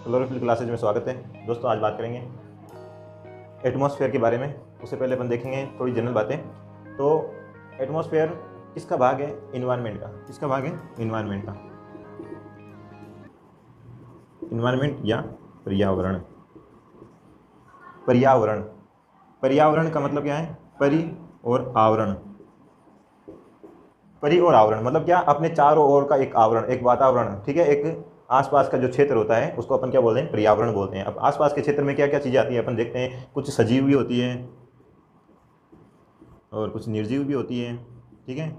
Chlorophyll classes में स्वागत है दोस्तों। आज बात करेंगे एटमॉस्फेयर के बारे में। उससे पहले अपन देखेंगे थोड़ी जनरल बातें। तो एटमॉस्फेयर किसका भाग है? इन्वायरमेंट का। किसका भाग है? इन्वायरमेंट का। इन्वायरमेंट या पर्यावरण। पर्यावरण, पर्यावरण का मतलब क्या है? परि और आवरण। परि और आवरण मतलब क्या? अपने चारों ओर का एक आवरण, एक वातावरण, ठीक है। एक आसपास का जो क्षेत्र होता है उसको अपन क्या बोलते हैं? पर्यावरण बोलते हैं। अब आसपास के क्षेत्र में क्या क्या चीज़ें आती है अपन देखते हैं। कुछ सजीव भी होती है और कुछ निर्जीव भी होती है, ठीक है।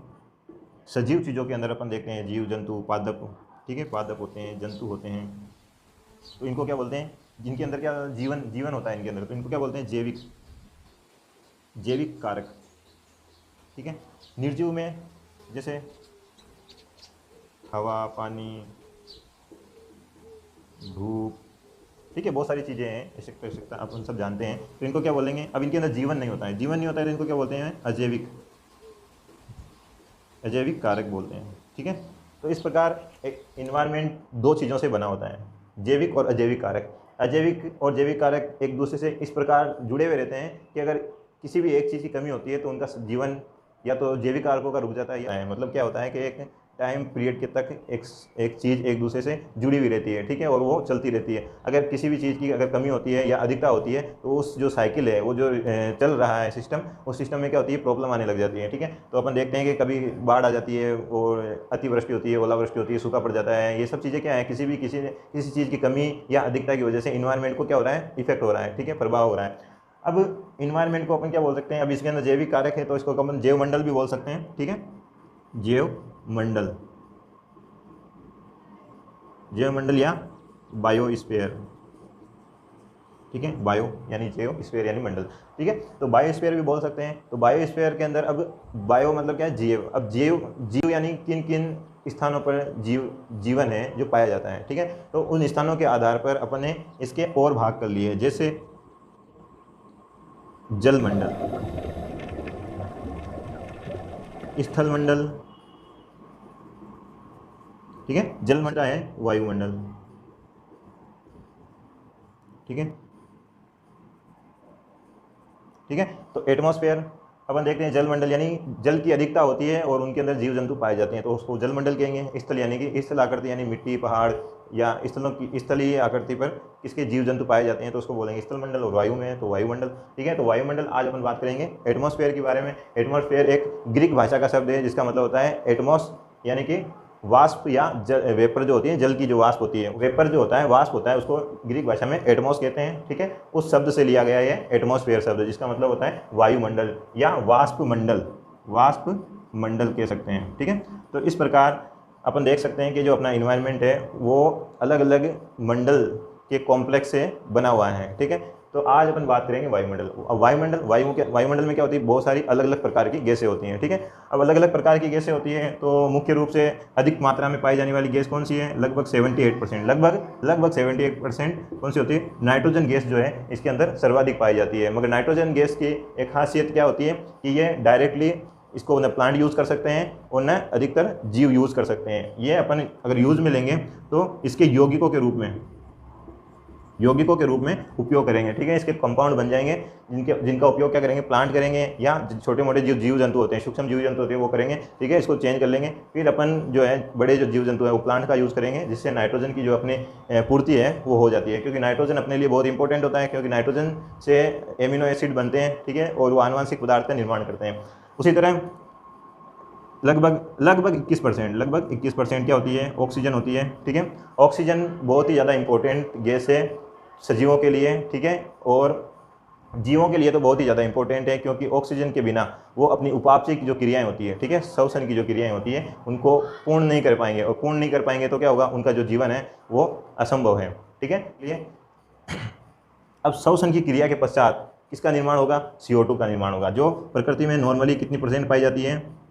सजीव चीज़ों के अंदर अपन देखते हैं जीव जंतु पादप, ठीक है। पादप होते हैं, जंतु होते हैं, तो इनको क्या बोलते हैं? जिनके अंदर क्या जीवन होता है इनके अंदर, तो इनको क्या बोलते हैं? जैविक कारक, ठीक है। निर्जीव में जैसे हवा, पानी, धूप, ठीक है, बहुत सारी चीज़ें हैं, आवश्यकता अपन सब जानते हैं। तो इनको क्या बोलेंगे? अब इनके अंदर जीवन नहीं होता है, तो इनको क्या बोलते हैं? अजैविक कारक बोलते हैं, ठीक है। तो इस प्रकार एक इन्वायरमेंट दो चीज़ों से बना होता है, जैविक और अजैविक कारक। अजैविक और जैविक कारक एक दूसरे से इस प्रकार जुड़े हुए रहते हैं कि अगर किसी भी एक चीज़ की कमी होती है तो उनका जीवन या तो जैविक कारकों का रुक जाता है, या मतलब क्या होता है कि एक टाइम पीरियड के तक एक चीज़ एक दूसरे से जुड़ी हुई रहती है, ठीक है, और वो चलती रहती है। अगर किसी भी चीज़ की अगर कमी होती है या अधिकता होती है तो उस जो साइकिल है, वो जो चल रहा है सिस्टम, उस सिस्टम में क्या होती है? प्रॉब्लम आने लग जाती है, ठीक है। तो अपन देखते हैं कि कभी बाढ़ आ जाती है और अतिवृष्टि होती है, ओलावृष्टि होती है, सूखा पड़ जाता है। ये सब चीज़ें क्या है? किसी चीज़ की कमी या अधिकता की वजह से इन्वायरमेंट को क्या हो रहा है? इफेक्ट हो रहा है, ठीक है, प्रभाव हो रहा है। अब इन्वायरमेंट को अपन क्या बोल सकते हैं? अब इसके अंदर जैविक कारक है तो इसको अपन जैव मंडल भी बोल सकते हैं, ठीक है। जैव मंडल, जैव मंडल या बायोस्फीयर, ठीक है। बायो यानी जैव, स्फीयर यानी मंडल, ठीक है। तो बायोस्फीयर भी बोल सकते हैं। तो बायोस्फीयर के अंदर अब बायो मतलब क्या है? जीव। अब जीव यानी किन किन स्थानों पर जीवन है जो पाया जाता है, ठीक है। तो उन स्थानों के आधार पर अपन ने इसके और भाग कर लिए, जैसे जल मंडल, स्थल मंडल, ठीक है। जल मंडल है वायुमंडल, ठीक है, ठीक है। तो एटमॉस्फेयर अपन देखते हैं, जल मंडल यानी जल की अधिकता होती है और उनके अंदर जीव जंतु पाए जाते हैं, तो उसको जल मंडल कहेंगे। स्थल यानी कि स्थल आकृति यानी मिट्टी, पहाड़ या स्थलीय आकृति पर किसके जीव जंतु पाए जाते हैं तो उसको बोलेंगे स्थल मंडल। और वायु में तो वायुमंडल, ठीक है। तो वायुमंडल आज अपन बात करेंगे एटमॉस्फेयर के बारे में। एटमॉस्फेयर एक ग्रीक भाषा का शब्द है जिसका मतलब होता है एटमॉस यानी कि वाष्प या वेपर जो होती है, जल की जो वाष्प होती है, वेपर जो होता है, वाष्प होता है, उसको ग्रीक भाषा में एटमॉस कहते हैं, ठीक है। उस शब्द से लिया गया है एटमॉस्फेयर शब्द, जिसका मतलब होता है वायुमंडल या वाष्प मंडल कह सकते हैं, ठीक है। तो इस प्रकार अपन देख सकते हैं कि जो अपना इन्वायरमेंट है वो अलग अलग मंडल के कॉम्प्लेक्स से बना हुआ है, ठीक है। तो आज अपन बात करेंगे वायुमंडल। अब वायुमंडल में क्या होती है? बहुत सारी अलग अलग प्रकार की गैसें होती हैं, ठीक है। अब अलग अलग प्रकार की गैसें होती हैं तो मुख्य रूप से अधिक मात्रा में पाई जाने वाली गैस कौन सी है? लगभग 78%, लगभग 78% कौन सी होती है? नाइट्रोजन गैस जो है इसके अंदर सर्वाधिक पाई जाती है। मगर नाइट्रोजन गैस की एक खासियत क्या होती है कि ये डायरेक्टली इसको न प्लांट यूज़ कर सकते हैं और न अधिकतर जीव यूज़ कर सकते हैं। ये अपन अगर यूज़ में लेंगे तो इसके यौगिकों के रूप में उपयोग करेंगे, ठीक है। इसके कंपाउंड बन जाएंगे जिनका उपयोग क्या करेंगे? प्लांट करेंगे या छोटे मोटे जीव जंतु होते हैं, सूक्ष्म जीव जंतु होते हैं, वो करेंगे, ठीक है। इसको चेंज कर लेंगे। फिर अपन जो है बड़े जो जीव जंतु है वो प्लांट का यूज़ करेंगे, जिससे नाइट्रोजन की जो अपनी पूर्ति है वो हो जाती है। क्योंकि नाइट्रोजन अपने लिए बहुत इंपॉर्टेंट होता है, क्योंकि नाइट्रोजन से एमिनो एसिड बनते हैं, ठीक है, और वो आनुवांशिक पदार्थ का निर्माण करते हैं। उसी तरह लगभग 21% क्या होती है? ऑक्सीजन होती है, ठीक है। ऑक्सीजन बहुत ही ज़्यादा इंपॉर्टेंट गैस है सजीवों के लिए, ठीक है, और जीवों के लिए तो बहुत ही ज़्यादा इंपॉर्टेंट है, क्योंकि ऑक्सीजन के बिना वो अपनी उपापचय की जो क्रियाएं होती है, ठीक है, श्वसन की जो क्रियाएं होती है, उनको पूर्ण नहीं कर पाएंगे, और पूर्ण नहीं कर पाएंगे तो क्या होगा? उनका जो जीवन है वो असंभव है, ठीक है। इसलिए अब श्वसन की क्रिया के पश्चात किसका निर्माण होगा? CO2 का निर्माण होगा, जो प्रकृति में नॉर्मली कितनी % पाई जाती है?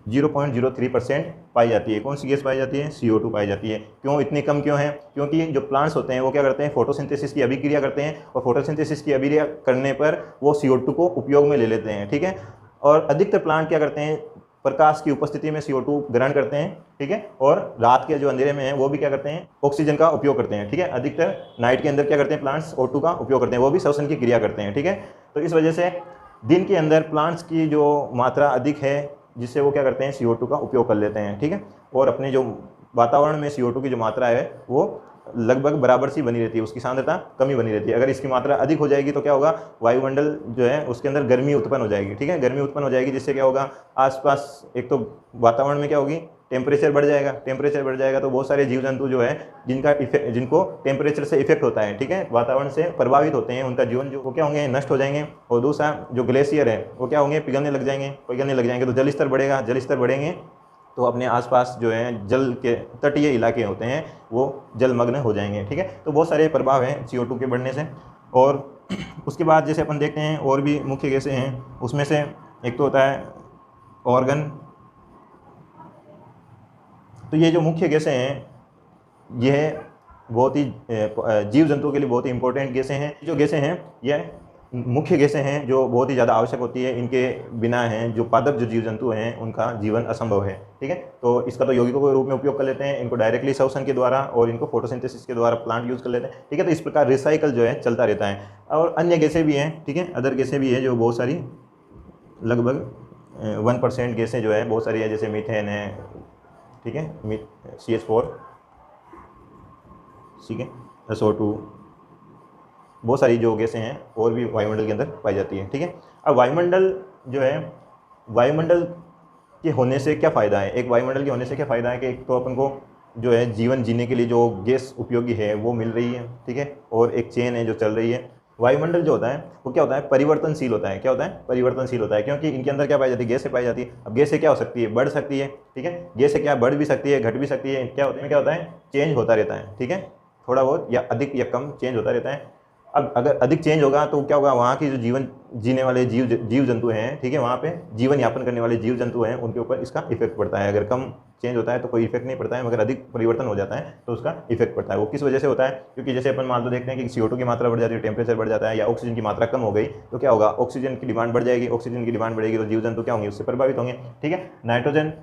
0.03% पाई जाती है। कौन सी गैस पाई जाती है? CO2 पाई जाती है। क्यों इतनी कम क्यों है? क्योंकि जो प्लांट्स होते हैं वो क्या करते हैं? फोटोसिंथेसिस की अभिक्रिया करते हैं, और फोटोसिंथेसिस की अभिक्रिया करने पर वो CO2 को उपयोग में ले लेते हैं, ठीक है। और अधिकतर प्लांट क्या करते हैं? प्रकाश की उपस्थिति में CO2 ग्रहण करते हैं, ठीक है, और रात के जो अंधेरे में है वो भी क्या करते हैं, ऑक्सीजन का उपयोग करते हैं, ठीक है। अधिकतर नाइट के अंदर क्या करते हैं, प्लांट्स O2 का उपयोग करते हैं, वो भी श्वसन की क्रिया करते हैं, ठीक है। तो इस वजह से दिन के अंदर प्लांट्स की जो मात्रा अधिक है, जिससे वो क्या करते हैं, CO2 का उपयोग कर लेते हैं, ठीक है, और अपने जो वातावरण में CO2 की जो मात्रा है वो लगभग बराबर सी बनी रहती है, उसकी सांद्रता कमी बनी रहती है। अगर इसकी मात्रा अधिक हो जाएगी तो क्या होगा, वायुमंडल जो है उसके अंदर गर्मी उत्पन्न हो जाएगी, ठीक है, गर्मी उत्पन्न हो जाएगी, जिससे क्या होगा, आसपास एक तो वातावरण में क्या होगी, टेम्परेचर बढ़ जाएगा, टेम्परेचर बढ़ जाएगा तो बहुत सारे जीव जंतु जो है जिनको टेम्परेचर से इफेक्ट होता है, ठीक है, वातावरण से प्रभावित होते हैं, उनका जीवन जो वो क्या होंगे, नष्ट हो जाएंगे। और दूसरा जो ग्लेशियर है वो क्या होंगे, पिघलने लग जाएंगे, तो जल स्तर बढ़ेगा, जल स्तर बढ़ेंगे तो अपने आसपास जो है जल के तटीय इलाके होते हैं वो जलमग्न हो जाएंगे, ठीक है। तो बहुत सारे प्रभाव हैं CO2 के बढ़ने से। और उसके बाद जैसे अपन देखते हैं और भी मुख्य गैसें हैं, उसमें से एक तो होता है ऑर्गन। तो ये जो मुख्य गैसें हैं यह बहुत ही जीव जंतुओं के लिए बहुत ही इंपॉर्टेंट गैसें हैं। जो गैसें हैं यह मुख्य गैसें हैं जो बहुत ही ज़्यादा आवश्यक होती है, इनके बिना हैं जो पादप जो जीव जंतु हैं उनका जीवन असंभव है, ठीक है। तो इसका तो यौगिकों के रूप में उपयोग कर लेते हैं, इनको डायरेक्टली श्वसन के द्वारा और इनको फोटोसिंथेसिस के द्वारा प्लांट यूज़ कर लेते हैं, ठीक है। तो इस प्रकार रिसाइकल जो है चलता रहता है। और अन्य गैसें भी हैं, ठीक है, अदर गैसें भी हैं जो बहुत सारी, लगभग 1% गैसें जो है बहुत सारी है, जैसे मीथेन है, ठीक है, CH4, ठीक है, SO2, बहुत सारी जो गैसें हैं और भी वायुमंडल के अंदर पाई जाती है, ठीक है। अब वायुमंडल जो है, वायुमंडल के होने से क्या फ़ायदा है, एक वायुमंडल के होने से क्या फ़ायदा है कि एक तो अपन को जो है जीवन जीने के लिए जो गैस उपयोगी है वो मिल रही है, ठीक है, और एक चेन है जो चल रही है। वायुमंडल जो होता है वो क्या होता है, परिवर्तनशील होता है। क्या होता है, परिवर्तनशील होता है, क्योंकि इनके अंदर क्या पाई जाती है, गैसें पाई जाती है। अब गैसें क्या हो सकती है, बढ़ सकती है, ठीक है, गैसें क्या बढ़ भी सकती है, घट भी सकती है, क्या होता है, चेंज होता रहता है, ठीक है, थोड़ा बहुत या अधिक या कम चेंज होता रहता है। अब अगर अधिक चेंज होगा तो क्या होगा, वहाँ की जो जीवन जीने वाले जीव जंतु हैं, ठीक है, वहाँ पे जीवन यापन करने वाले जीव जंतु हैं, उनके ऊपर इसका इफेक्ट पड़ता है। अगर कम चेंज होता है तो कोई इफेक्ट नहीं पड़ता है, मगर अधिक परिवर्तन हो जाता है तो उसका इफेक्ट पड़ता है। वो किस वजह से होता है, क्योंकि जैसे अपन मान लो देखते हैं कि CO2 की मात्रा बढ़ जाती है, टेम्परेचर बढ़ जाता है, या ऑक्सीजन की मात्रा कम हो गई तो क्या होगा, ऑक्सीजन की डिमांड बढ़ जाएगी, ऑक्सीजन की डिमांड बढ़ेगी तो जीव जंतु क्या होंगे, उससे प्रभावित होंगे, ठीक है। नाइट्रोजन,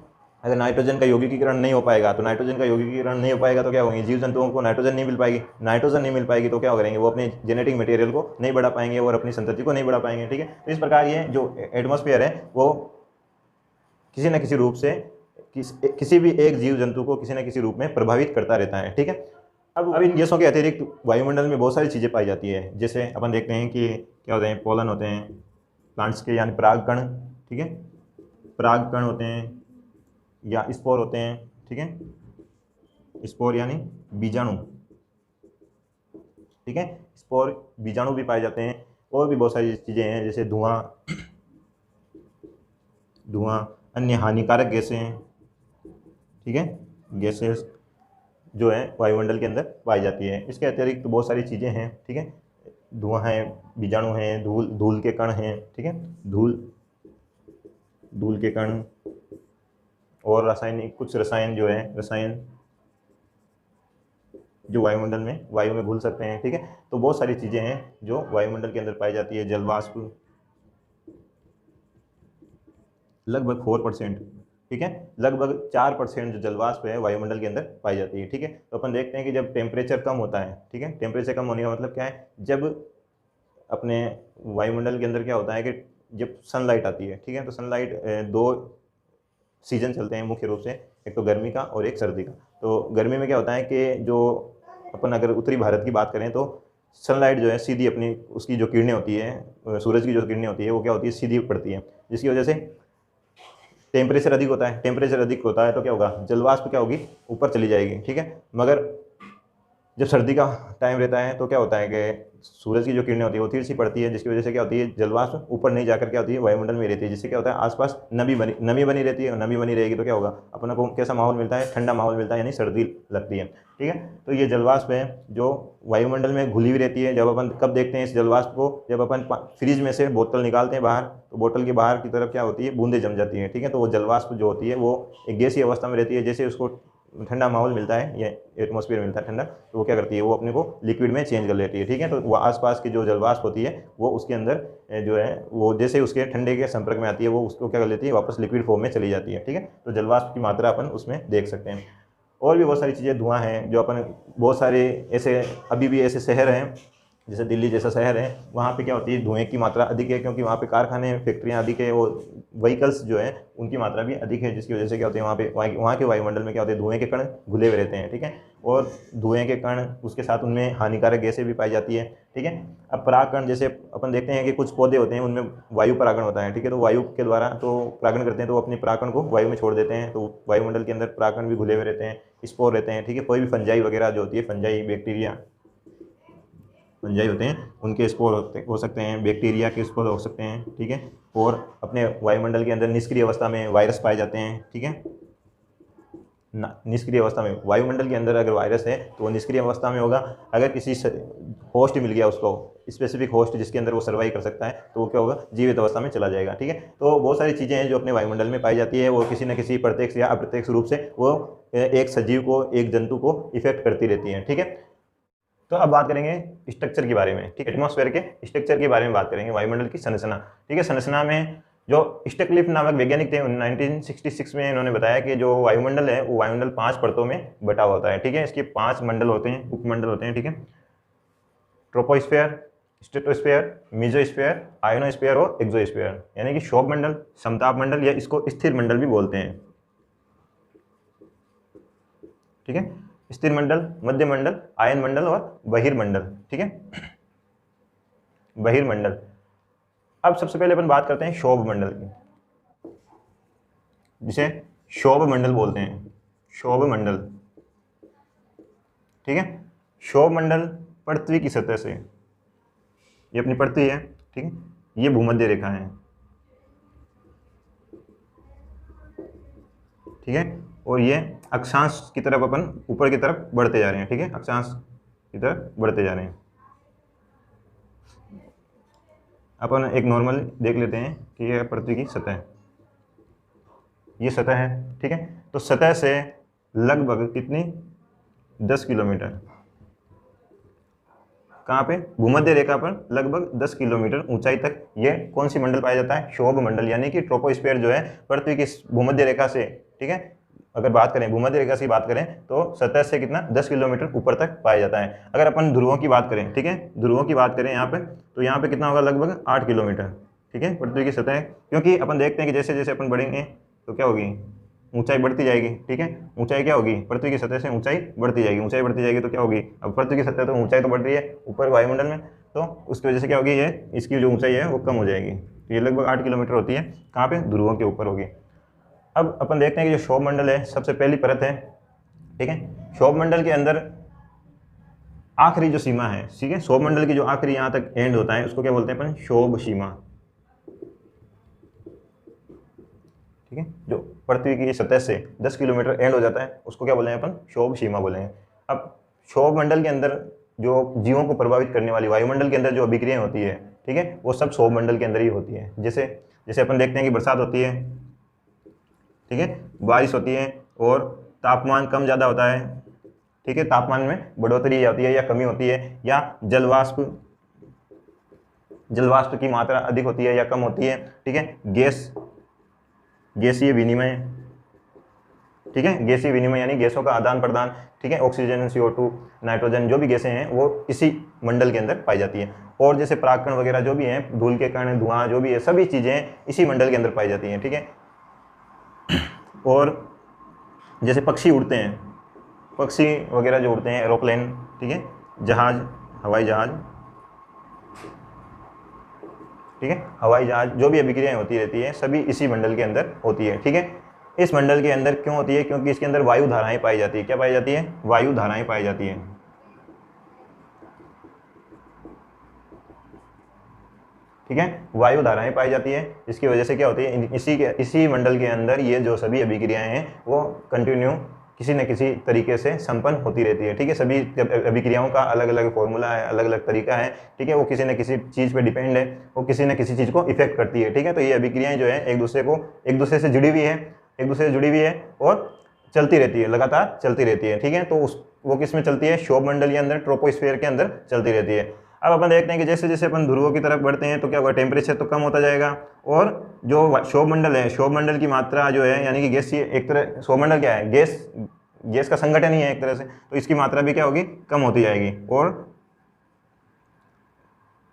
अगर नाइट्रोजन का यौगिकीकरण नहीं हो पाएगा तो क्या होंगे, जीव जंतुओं को नाइट्रोजन नहीं मिल पाएगी तो क्या करेंगे, वो अपने जेनेटिक मटेरियल को नहीं बढ़ा पाएंगे और अपनी संतति को नहीं बढ़ा पाएंगे, ठीक है। तो इस प्रकार ये जो एटमॉस्फेयर है वो किसी न किसी रूप से किसी भी एक जीव जंतु को किसी न किसी रूप में प्रभावित करता रहता है, ठीक है। अब इन गैसों के अतिरिक्त वायुमंडल में बहुत सारी चीज़ें पाई जाती है, जैसे अपन देखते हैं कि क्या होते हैं, पोलन होते हैं प्लांट्स के, यानी परागकण, ठीक है, परागकण होते हैं या स्पोर होते हैं, ठीक है, स्पोर यानी बीजाणु, ठीक है, स्पोर बीजाणु भी पाए जाते हैं। और भी बहुत सारी चीज़ें हैं जैसे धुआं, अन्य हानिकारक गैसें हैं, ठीक है, गैसेस जो है वायुमंडल के अंदर पाई जाती है। इसके अतिरिक्त तो बहुत सारी चीज़ें हैं, ठीक है, धुआं है, बीजाणु हैं, धूल के कण हैं, ठीक है, धूल के कण और कुछ रसायन जो वायुमंडल में वायु में घुल सकते हैं, ठीक है। तो बहुत सारी चीज़ें हैं जो वायुमंडल के अंदर पाई जाती है। जलवाष्प लगभग 4%, ठीक है, लगभग 4% जो जलवाष्प है वायुमंडल के अंदर पाई जाती है, ठीक है। तो अपन देखते हैं कि जब टेम्परेचर कम होता है, ठीक है, टेम्परेचर कम होने का मतलब क्या है, जब अपने वायुमंडल के अंदर क्या होता है कि जब सनलाइट आती है, ठीक है, तो सनलाइट 2 सीजन चलते हैं मुख्य रूप से, एक तो गर्मी का और एक सर्दी का। तो गर्मी में क्या होता है कि जो अपन अगर उत्तरी भारत की बात करें तो सनलाइट जो है सीधी अपनी उसकी जो किरणें होती है, सूरज की जो किरणें होती है वो क्या होती है, सीधी पड़ती है, जिसकी वजह से टेम्परेचर अधिक होता है तो क्या होगा, जलवाष्प क्या होगी, ऊपर चली जाएगी, ठीक है। मगर जब सर्दी का टाइम रहता है तो क्या होता है कि सूरज की जो किरणें होती है वो तिरछी पड़ती है, जिसकी वजह से क्या होती है, जलवाष्प ऊपर नहीं जाकर क्या होती है, वायुमंडल में रहती है, जिससे क्या होता है, आसपास नमी बनी रहती है। नमी बनी रहेगी तो क्या होगा, अपने को कैसा माहौल मिलता है, ठंडा माहौल मिलता है, यानी सर्दी लगती है, ठीक है। तो ये जलवाष्प है जो वायुमंडल में घुली हुई रहती है। जब अपन कब देखते हैं इस जलवाष्प को, जब अपन फ्रिज में से बोतल निकालते हैं बाहर, तो बोतल के बाहर की तरफ क्या होती है, बूंदें जम जाती हैं, ठीक है। तो वो जलवाष्प जो होती है वो एक गैसीय अवस्था में रहती है, जैसे उसको ठंडा माहौल मिलता है या एटमॉस्फेयर मिलता है ठंडा, तो वो क्या करती है, वो अपने को लिक्विड में चेंज कर लेती है, ठीक है। तो वो आसपास की जो जलवाष्प होती है वो उसके अंदर जो है वो जैसे उसके ठंडे के संपर्क में आती है वो उसको क्या कर लेती है, वापस लिक्विड फॉर्म में चली जाती है, ठीक है। तो जलवाष्प की मात्रा अपन उसमें देख सकते हैं। और भी बहुत सारी चीज़ें, धुआं हैं जो अपन, बहुत सारे ऐसे अभी भी ऐसे शहर हैं जैसे दिल्ली जैसा शहर है, वहाँ पे क्या होती है, धुएं की मात्रा अधिक है, क्योंकि वहाँ पे कारखाने फैक्ट्रियाँ अधिक है और व्हीकल्स जो है उनकी मात्रा भी अधिक है, जिसकी वजह से क्या होती है, वहाँ के वायुमंडल में क्या होते हैं, धुएं के कण घुले हुए रहते हैं, ठीक है। और धुएं के कण उसके साथ उनमें हानिकारक गैसें भी पाई जाती है, ठीक है। अब परागकण, जैसे अपन देखते हैं कि कुछ पौधे होते हैं उनमें वायु परागण होता है, ठीक है। तो वायु के द्वारा तो परागण करते हैं, तो अपने परागकण को वायु में छोड़ देते हैं, तो वायुमंडल के अंदर परागकण भी घुले हुए रहते हैं, स्पोर रहते हैं, ठीक है। कोई भी फंजाई वगैरह जो होती है, फंजाई बैक्टीरिया फंजाई होते हैं उनके स्पोर हो सकते हैं, बैक्टीरिया के स्पोर हो सकते हैं, ठीक है। और अपने वायुमंडल के अंदर निष्क्रिय अवस्था में वायरस पाए जाते हैं, ठीक है। निष्क्रिय अवस्था में वायुमंडल के अंदर अगर वायरस है तो वो निष्क्रिय अवस्था में होगा। अगर किसी होस्ट मिल गया उसको, स्पेसिफिक होस्ट जिसके अंदर वो सर्वाइव कर सकता है, तो वो क्या होगा, जीवित अवस्था में चला जाएगा, ठीक है। तो बहुत सारी चीज़ें हैं जो अपने वायुमंडल में पाई जाती है, वो किसी न किसी प्रत्यक्ष या अप्रत्यक्ष रूप से वो एक सजीव को, एक जंतु को इफेक्ट करती रहती हैं, ठीक है। तो अब बात करेंगे स्ट्रक्चर के बारे में, ठीक है। एटमॉस्फेयर के स्ट्रक्चर के बारे में बात करेंगे, वायुमंडल की संरचना, ठीक है। संरचना में जो स्टकलिफ नामक वैज्ञानिक थे 1966 में इन्होंने बताया कि जो वायुमंडल है वो वायुमंडल 5 परतों में बटा होता है, ठीक है। इसके 5 मंडल होते हैं, उपमंडल होते हैं, ठीक है। ट्रोपोस्फेयर, स्ट्रेटोस्फेयर, मेसोस्फेयर, आयोनोस्फेयर और एक्सोस्फेयर, यानी कि शोभ मंडल, समताप मंडल या इसको स्थिर मंडल भी बोलते हैं, ठीक है। स्थिर मंडल, मध्य मंडल, आयन मंडल और बहिर्मंडल, ठीक है। बहिर्मंडल। अब सबसे पहले अपन बात करते हैं शोभ मंडल की, जिसे शोभ मंडल बोलते हैं, शोभ मंडल, ठीक है। शोभ मंडल पृथ्वी की सतह से, ये अपनी पृथ्वी है, ठीक है, ये भूमध्य रेखा है, ठीक है। और ये अक्षांश की तरफ अपन ऊपर की तरफ बढ़ते जा रहे हैं, ठीक है, अक्षांश की तरफ बढ़ते जा रहे हैं। अपन एक नॉर्मल देख लेते हैं कि यह पृथ्वी की सतह, ये सतह है, ठीक है। तो सतह से लगभग कितनी, 10 किलोमीटर, कहाँ पे, भूमध्य रेखा पर लगभग 10 किलोमीटर ऊंचाई तक ये कौन सी मंडल पाया जाता है, शोभ मंडल, यानी कि ट्रोपोस्फेयर जो है पृथ्वी की भूमध्य रेखा से, ठीक है, अगर बात करें भूमध्य रेखा की बात करें तो सतह से कितना, 10 किलोमीटर ऊपर तक पाया जाता है। अगर अपन ध्रुवों की बात करें, ठीक है, ध्रुवों की बात करें यहाँ पे, तो यहाँ पे कितना होगा, लगभग 8 किलोमीटर, ठीक है, पृथ्वी की सतह। क्योंकि अपन देखते हैं कि जैसे जैसे अपन बढ़ेंगे तो क्या होगी, ऊंचाई बढ़ती जाएगी, ठीक है। ऊंचाई क्या होगी, पृथ्वी की सतह से ऊंचाई बढ़ती जाएगी, ऊंचाई बढ़ती जाएगी तो क्या होगी, अब पृथ्वी की सतह तो ऊंचाई तो बढ़ रही है ऊपर वायुमंडल में, तो उसकी वजह से क्या होगी, ये इसकी जो ऊंचाई है वो कम हो जाएगी। तो ये लगभग 8 किलोमीटर होती है, कहाँ पे, ध्रुवों के ऊपर होगी। अब अपन देखते हैं कि जो शोभ मंडल है सबसे पहली परत है, ठीक है। शोभ मंडल के अंदर आखिरी जो सीमा है, ठीक है, शोभ मंडल की जो आखिरी यहाँ तक एंड होता है उसको क्या बोलते हैं अपन, शोभ सीमा, ठीक है। जो पृथ्वी की सतह से 10 किलोमीटर एंड हो जाता है उसको क्या बोलेंगे अपन, शोभ सीमा बोलेंगे। अब शोभ मंडल के अंदर जो जीवों को प्रभावित करने वाली वायुमंडल के अंदर जो अभिक्रियाएं होती है, ठीक है, वो सब शोभ मंडल के अंदर ही होती है। जैसे जैसे अपन देखते हैं कि बरसात होती है, ठीक है, बारिश होती है और तापमान कम ज़्यादा होता है, ठीक है, तापमान में बढ़ोतरी होती है या कमी होती है, या जलवाष्प की मात्रा अधिक होती है या कम होती है, ठीक है। गैसीय विनिमय, ठीक है, गैसीय विनिमय यानी गैसों का आदान प्रदान, ठीक है, ऑक्सीजन, CO2, नाइट्रोजन, जो भी गैसें हैं वो इसी मंडल के अंदर पाई जाती है। और जैसे परागकण वगैरह जो भी हैं, धूल के कण, धुआं, जो भी है, सभी चीज़ें इसी मंडल के अंदर पाई जाती हैं, ठीक है। और जैसे पक्षी उड़ते हैं, पक्षी वगैरह जो उड़ते हैं, एरोप्लेन, ठीक है, जहाज, हवाई जहाज, ठीक है, हवाई जहाज, जो भी अभिक्रियाएं होती रहती है सभी इसी मंडल के अंदर होती है, ठीक है। इस मंडल के अंदर क्यों होती है, क्योंकि इसके अंदर वायु धाराएं पाई जाती है। क्या पाई जाती है, वायु धाराएं पाई जाती है, ठीक है, वायु धाराएं पाई जाती है। इसकी वजह से क्या होती है, इसी मंडल के अंदर ये जो सभी अभिक्रियाएं हैं वो कंटिन्यू किसी न किसी तरीके से संपन्न होती रहती है, ठीक है। सभी अभिक्रियाओं का अलग अलग फॉर्मूला है, अलग अलग तरीका है, ठीक है, वो किसी न किसी चीज़ पे डिपेंड है, वो किसी न किसी चीज़ को इफेक्ट करती है, ठीक है। तो ये अभिक्रियाएं जो है एक दूसरे से जुड़ी हुई है, और चलती रहती है, लगातार चलती रहती है, ठीक है। तो उस वो किस में चलती है, क्षोभ मंडल के अंदर, ट्रोपोस्फीयर के अंदर चलती रहती है। अब अपन देखते हैं कि जैसे जैसे अपन ध्रुवों की तरफ बढ़ते हैं तो क्या होगा, टेम्परेचर तो कम होता जाएगा, और जो क्षोभ मंडल है, क्षोभ मंडल की मात्रा जो है, यानी कि गैस की एक तरह, क्षोभ मंडल क्या है, गैस का संगठन ही है एक तरह से, तो इसकी मात्रा भी क्या होगी, कम होती जाएगी और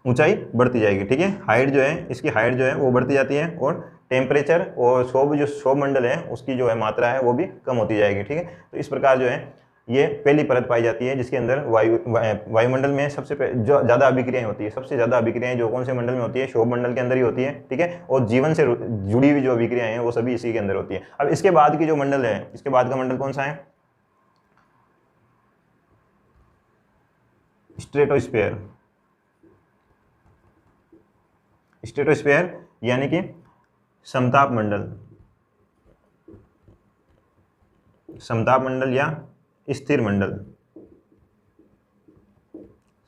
ऊंचाई बढ़ती जाएगी, ठीक है। हाइट जो है, इसकी हाइट जो है वो बढ़ती जाती है, और टेम्परेचर और क्षोभ मंडल है उसकी जो है मात्रा है वो भी कम होती जाएगी, ठीक है। तो इस प्रकार जो है ये पहली परत पाई जाती है जिसके अंदर वायुमंडल में सबसे जो ज़्यादा अभिक्रियाएं होती है, सबसे ज़्यादा अभिक्रियाएं जो कौन से मंडल में होती है, क्षोभ मंडल के अंदर ही होती है, ठीक है। और जीवन से जुड़ी हुई जो अभिक्रियाएं हैं वो सभी इसी के अंदर होती है। अब इसके बाद की जो मंडल है, इसके बाद का मंडल कौन सा है, स्ट्रेटोस्फीयर। स्ट्रेटोस्फीयर यानी कि समताप मंडल, समताप मंडल या स्थिर मंडल।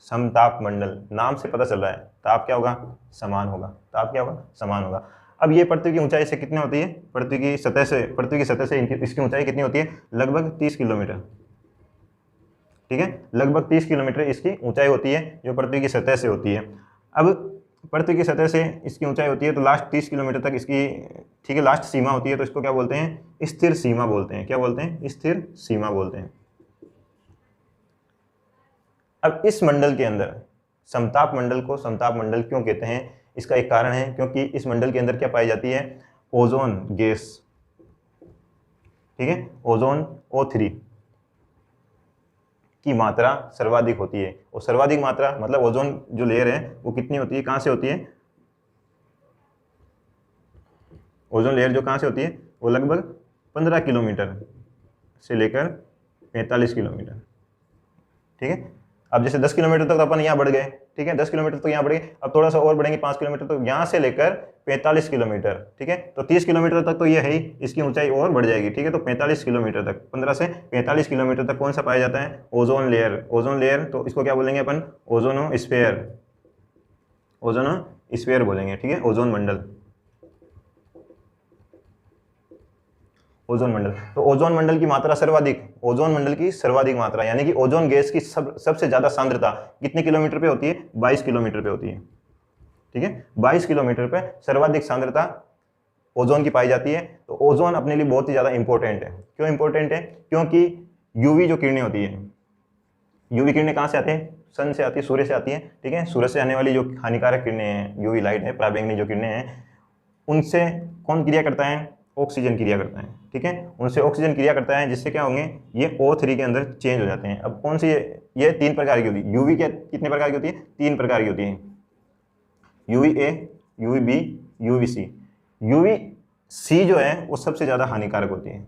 समताप मंडल नाम से पता चल रहा है, ताप क्या होगा, समान होगा, ताप क्या होगा, समान होगा। अब ये पृथ्वी की ऊंचाई से कितनी होती है, पृथ्वी की सतह से इसकी ऊंचाई कितनी होती है, लगभग 30 किलोमीटर, ठीक है। लगभग 30 किलोमीटर इसकी ऊंचाई होती है जो पृथ्वी की सतह से होती है। अब पृथ्वी की सतह से इसकी ऊंचाई होती है तो लास्ट 30 किलोमीटर तक इसकी, ठीक है, लास्ट सीमा होती है, तो इसको क्या बोलते हैं, स्थिर सीमा बोलते हैं। क्या बोलते हैं, स्थिर सीमा बोलते हैं। अब इस मंडल के अंदर समताप मंडल को समताप मंडल क्यों कहते हैं, इसका एक कारण है, क्योंकि इस मंडल के अंदर क्या पाई जाती है, ओजोन गैस, ठीक है। ओजोन O3 की मात्रा सर्वाधिक होती है, और सर्वाधिक मात्रा मतलब ओजोन जो लेयर है वो कितनी होती है, कहाँ से होती है, ओजोन लेयर जो कहाँ से होती है, वो लगभग 15 किलोमीटर से लेकर 45 किलोमीटर, ठीक है। अब जैसे 10 किलोमीटर तक अपन यहाँ बढ़ गए, ठीक है, 10 किलोमीटर तक यहाँ बढ़ गए, अब थोड़ा सा और बढ़ेंगे 5 किलोमीटर तक, यहाँ से लेकर 45 किलोमीटर, ठीक है। तो 30 किलोमीटर तक तो ये है ही, इसकी ऊंचाई और बढ़ जाएगी, ठीक है। तो 45 किलोमीटर तक, 15 से 45 किलोमीटर तक कौन सा पाया जाता है, ओजोन लेयर। ओजोन लेयर तो इसको क्या बोलेंगे अपन, ओजोनोस्फीयर, ओजोनोस्फीयर बोलेंगे, ठीक है, ओजोन मंडल, ओजोन मंडल। तो ओजोन मंडल की मात्रा सर्वाधिक, ओजोन मंडल की सर्वाधिक मात्रा यानी कि ओजोन गैस की सबसे ज्यादा सांद्रता कितने किलोमीटर पे होती है, 22 किलोमीटर पे होती है, ठीक है। 22 किलोमीटर पे सर्वाधिक सांद्रता ओजोन की पाई जाती है। तो ओजोन अपने लिए बहुत ही ज्यादा इंपॉर्टेंट है। क्यों इंपॉर्टेंट है, क्योंकि यूवी जो किरणें होती है, यूवी किरणें कहाँ से आती है, सन से आती है, सूर्य से आती है, ठीक है। सूर्य से आने वाली जो हानिकारक किरणें हैं, यूवी लाइट है, पराबैंगनी जो किरणें हैं, उनसे कौन क्रिया करता है, ऑक्सीजन क्रिया करता है, ठीक है। उनसे ऑक्सीजन क्रिया करता है, जिससे क्या होंगे, ये O3 के अंदर चेंज हो जाते हैं। अब कौन सी ये 3 प्रकार की होती है, यूवी क्या कितने प्रकार की होती है, 3 प्रकार की होती है, UVA, UVB, UVC। UVC जो है वो सबसे ज़्यादा हानिकारक होती है,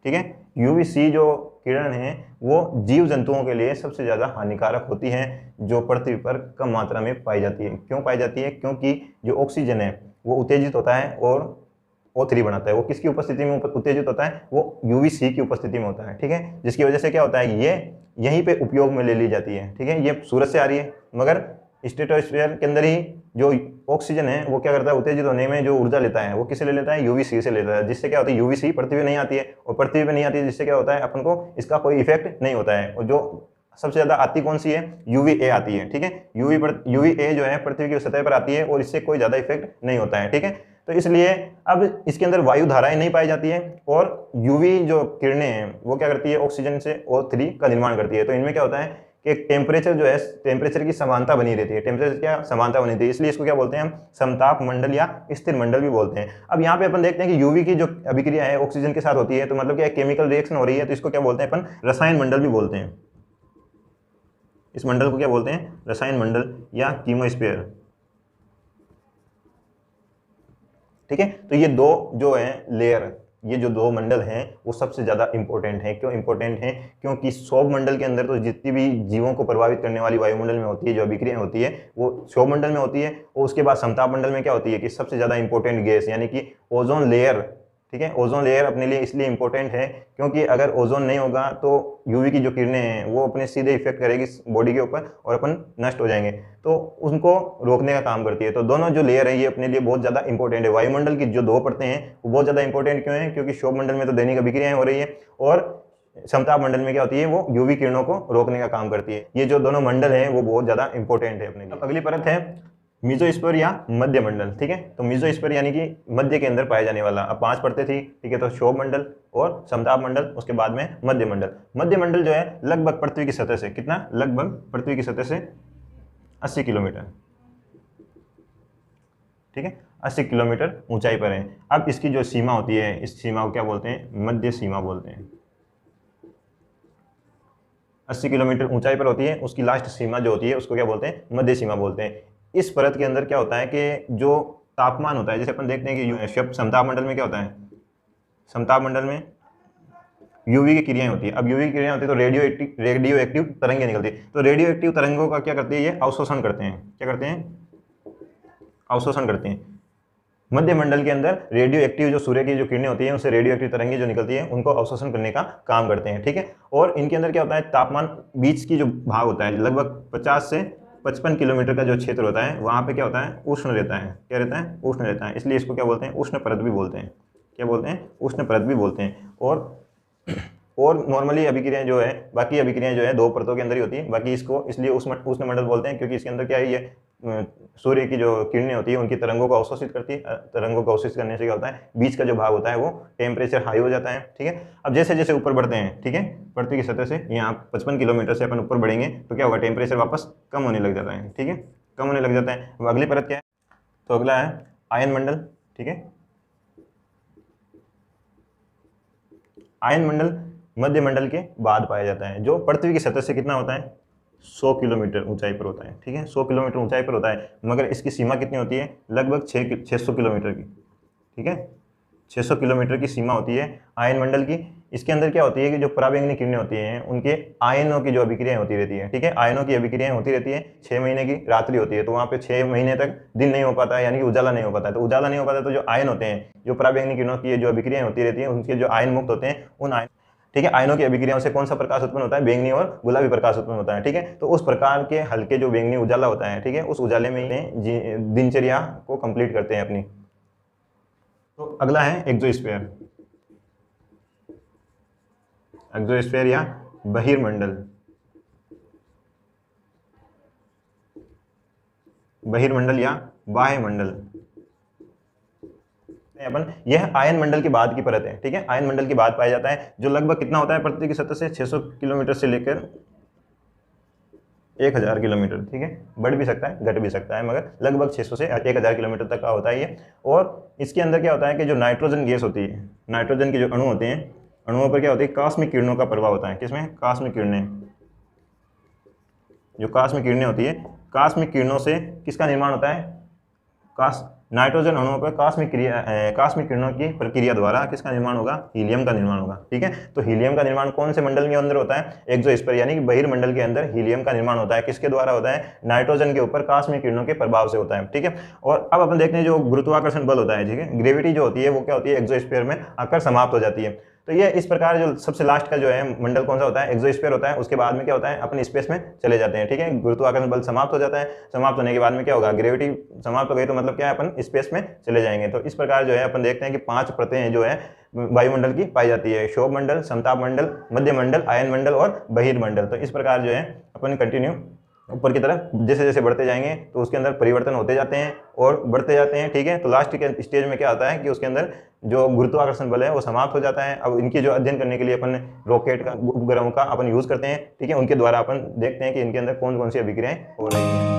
ठीक है। UVC जो किरण है वो जीव जंतुओं के लिए सबसे ज़्यादा हानिकारक होती है, जो पृथ्वी पर कम मात्रा में पाई जाती है। क्यों पाई जाती है, क्योंकि जो ऑक्सीजन है वो उत्तेजित होता है और O3 बनाता है। वो किसकी उपस्थिति में उत्तेजित होता है, वो UVC की उपस्थिति में होता है, ठीक है। जिसकी वजह से क्या होता है, ये यहीं पे उपयोग में ले ली जाती है, ठीक है। ये सूरज से आ रही है, मगर स्ट्रेटोस्फीयर के अंदर ही जो ऑक्सीजन है वो क्या करता है, उत्तेजित होने में जो ऊर्जा लेता है वो किससे ले लेता है, UVC से लेता है। जिससे क्या होता है, UVC पृथ्वी पे नहीं आती है, और पृथ्वी पे नहीं आती है जिससे क्या होता है, अपन को इसका कोई इफेक्ट नहीं होता है। और जो सबसे ज्यादा आती कौन सी है, UVA आती है, ठीक है। UVA जो है पृथ्वी की सतह पर आती है और इससे कोई ज्यादा इफेक्ट नहीं होता है, ठीक है। तो इसलिए अब इसके अंदर वायु धाराएं नहीं पाई जाती है, और यूवी जो किरणें हैं वो क्या करती है, ऑक्सीजन से O3 का निर्माण करती है। तो इनमें क्या होता है कि टेम्परेचर जो है, टेम्परेचर की समानता बनी रहती है, टेम्परेचर क्या समानता बनी रहती है, इसलिए इसको क्या बोलते हैं हम, समताप मंडल या स्थिर मंडल भी बोलते हैं। अब यहाँ पे अपन देखते हैं कि यूवी की जो अभिक्रिया है ऑक्सीजन के साथ होती है, तो मतलब क्या केमिकल रिएक्शन हो रही है, तो इसको क्या बोलते हैं अपन, रसायन मंडल भी बोलते हैं। इस मंडल को क्या बोलते हैं, रसायन मंडल या कीमोस्फीयर, ठीक है। तो ये दो जो है लेयर, ये जो 2 मंडल हैं वो सबसे ज़्यादा इंपॉर्टेंट है। क्यों इंपॉर्टेंट है, क्योंकि क्षोभ मंडल के अंदर तो जितनी भी जीवों को प्रभावित करने वाली वायुमंडल में होती है, जो अभिक्रियाएं होती है वो क्षोभ मंडल में होती है। और उसके बाद समताप मंडल में क्या होती है कि सबसे ज़्यादा इंपॉर्टेंट गैस यानी कि ओजोन लेयर, ठीक है। ओजोन लेयर अपने लिए इसलिए इंपॉर्टेंट है क्योंकि अगर ओजोन नहीं होगा तो यूवी की जो किरणें हैं वो अपने सीधे इफेक्ट करेगी बॉडी के ऊपर और अपन नष्ट हो जाएंगे, तो उनको रोकने का काम करती है। तो दोनों जो लेयर है ये अपने लिए बहुत ज़्यादा इंपॉर्टेंट है। वायुमंडल की जो 2 परतें हैं वो बहुत ज़्यादा इंपॉर्टेंट क्यों है, क्योंकि क्षोभ मंडल में तो दैनिक अभिक्रियाएं हो रही है और समताप मंडल में क्या होती है, वो यूवी किरणों को रोकने का काम करती है। ये जो दोनों मंडल हैं वो बहुत ज़्यादा इंपॉर्टेंट है अपने लिए। अगली परत है मीजोस्फीयर या मध्य मंडल, ठीक है। तो मीजोस्फीयर यानी कि मध्य के अंदर पाया जाने वाला। अब 5 परतें थी, ठीक है। तो क्षोभ मंडल और समताप मंडल, उसके बाद में मध्य मंडल। मध्य मंडल जो है लगभग पृथ्वी की सतह से कितना, लगभग पृथ्वी की सतह से 80 किलोमीटर, ठीक है, 80 किलोमीटर ऊंचाई पर है। अब इसकी जो सीमा होती है, इस सीमा को क्या बोलते हैं, मध्य सीमा बोलते हैं। 80 किलोमीटर ऊंचाई पर होती है, उसकी लास्ट सीमा जो होती है उसको क्या बोलते हैं, मध्य सीमा बोलते हैं। इस परत के अंदर क्या होता है कि जो तापमान होता है, जैसे अपन देखते हैं कि समताप मंडल में क्या होता है, समताप मंडल में यूवी की क्रियाएं होती है। अब यूवी की क्रियाएं होती है तो रेडियो एक्टिव तरंगें निकलती है। तो रेडियो एक्टिव तरंगों का क्या करती है, ये अवशोषण करते हैं। क्या करते हैं, अवशोषण करते हैं। मध्य मंडल के अंदर रेडियो एक्टिव जो सूर्य की जो किरणें होती हैं, उससे रेडियो एक्टिव तरंगें जो निकलती हैं उनको अवशोषण करने का काम करते हैं, ठीक है। और इनके अंदर क्या होता है, तापमान बीच की जो भाग होता है लगभग 50 से 55 किलोमीटर का जो क्षेत्र होता है वहाँ पे क्या होता है, उष्ण रहता है। क्या रहता है, उष्ण रहता है। इसलिए इसको क्या बोलते हैं, उष्ण परत भी बोलते हैं। क्या बोलते हैं, उष्ण परत भी बोलते हैं। और नॉर्मली अभिक्रियाएं जो है, बाकी अभिक्रियाएं जो है 2 परतों के अंदर ही होती है। बाकी इसको इसलिए उष्ण मंडल बोलते हैं क्योंकि इसके अंदर क्या है, ये सूर्य की जो किरणें होती है उनकी तरंगों को अवशोषित करती है। तरंगों को अवशोषित करने से क्या होता है, बीच का जो भाग होता है वो टेम्परेचर हाई हो जाता है, ठीक है। अब जैसे जैसे ऊपर बढ़ते हैं, ठीक है, पृथ्वी की सतह से यहाँ 55 किलोमीटर से अपन ऊपर बढ़ेंगे तो क्या होगा, टेम्परेचर वापस कम होने लग जाता है, ठीक है, कम होने लग जाता है। अब अगली परत क्या है, तो अगला है आयन मंडल, ठीक है। आयन मंडल मध्य मंडल के बाद पाया जाता है, जो पृथ्वी की सतह से कितना होता है, 100 किलोमीटर ऊंचाई पर होता है, ठीक है, 100 किलोमीटर ऊंचाई पर होता है। मगर इसकी सीमा कितनी होती है, लगभग 600 किलोमीटर की, ठीक है, 600 किलोमीटर की सीमा होती है आयन मंडल की। इसके अंदर क्या होती है कि जो पराबैंगनी किरणें होती हैं उनके आयनों की जो अभिक्रियाएं होती रहती है, ठीक है, आयनों की अभिक्रियाएं होती रहती है। 6 महीने की रात्रि होती है, तो वहाँ पे 6 महीने तक दिन नहीं हो पाता है, यानी कि उजाला नहीं हो पाता है। तो उजाला नहीं हो पाता, तो जो आयन होते हैं, जो पराबैंगनी किरणों की जो अभिक्रियाएं होती रहती है, उनके जो आयन मुक्त होते हैं, उन आयन, ठीक है, आयनों की अभिक्रियाओं से कौन सा प्रकाश उत्पन्न होता है, बैंगनी और गुलाबी प्रकाश उत्पन्न होता है, ठीक है। तो उस प्रकार के हल्के जो बैंगनी उजाला होता है, ठीक है, उस उजाले में दिनचर्या को कंप्लीट करते हैं अपनी। तो अगला है एक्सोस्फीयर, एक्सोस्फीयर या बहिर्मंडल। बहिर्मंडल या बाह्य मंडल अपन, यह आयन मंडल के बाद की परत है, ठीक है, आयन मंडल के बाद पाया जाता है, जो लगभग कितना होता है, पृथ्वी की सतह से 600 किलोमीटर से लेकर 1000 किलोमीटर, ठीक है, बढ़ भी सकता है घट भी सकता है, मगर लगभग 600 से 1000 किलोमीटर तक का होता है ये। और इसके अंदर क्या होता है कि जो नाइट्रोजन गैस होती है, नाइट्रोजन के जो अणु होते हैं, अणुओं पर क्या होती है, कास्मिक किरणों का प्रभाव होता है। किसमें, कास्मिक किरणें, जो कास्मिक किरणें होती है, कास्मिक किरणों से किसका निर्माण होता है, नाइट्रोजन अणुओं पर कास्मिक किरणों की प्रक्रिया द्वारा किसका निर्माण होगा, हीलियम का निर्माण होगा, ठीक है। तो हीलियम का निर्माण कौन से मंडल के अंदर होता है, एक्सोस्फीयर यानी कि बहिर्मंडल के अंदर हीलियम का निर्माण होता है। किसके द्वारा होता है, नाइट्रोजन के ऊपर कास्मिक किरणों के प्रभाव से होता है, ठीक है। और अब अपन देखते हैं जो गुरुत्वाकर्षण बल होता है, ठीक है, ग्रेविटी जो होती है वो क्या होती है, एक्सोस्फीयर में आकर समाप्त हो जाती है। तो ये इस प्रकार जो सबसे लास्ट का जो है मंडल कौन सा होता है, एक्सोस्फीयर होता है। उसके बाद में क्या होता है, अपन स्पेस में चले जाते हैं, ठीक है, गुरुत्वाकर्षण बल समाप्त हो जाता है। समाप्त होने के बाद में क्या होगा, ग्रेविटी समाप्त हो गई तो मतलब क्या है, अपन स्पेस में चले जाएंगे। तो इस प्रकार जो है अपन देखते हैं कि 5 परतें जो है वायुमंडल की पाई जाती है, क्षोभ मंडल, समताप मंडल, मध्य मंडल, आयन मंडल और बहिर्मंडल। तो इस प्रकार जो है अपन कंटिन्यू ऊपर की तरफ जैसे जैसे बढ़ते जाएंगे तो उसके अंदर परिवर्तन होते जाते हैं और बढ़ते जाते हैं, ठीक है। तो लास्ट के स्टेज में क्या आता है कि उसके अंदर जो गुरुत्वाकर्षण बल है वो समाप्त हो जाता है। अब इनके जो अध्ययन करने के लिए अपन रॉकेट का, उपग्रहों का अपन यूज़ करते हैं, ठीक है, उनके द्वारा अपन देखते हैं कि इनके अंदर कौन कौन सी अभिक्रियाएं हो रही हैं।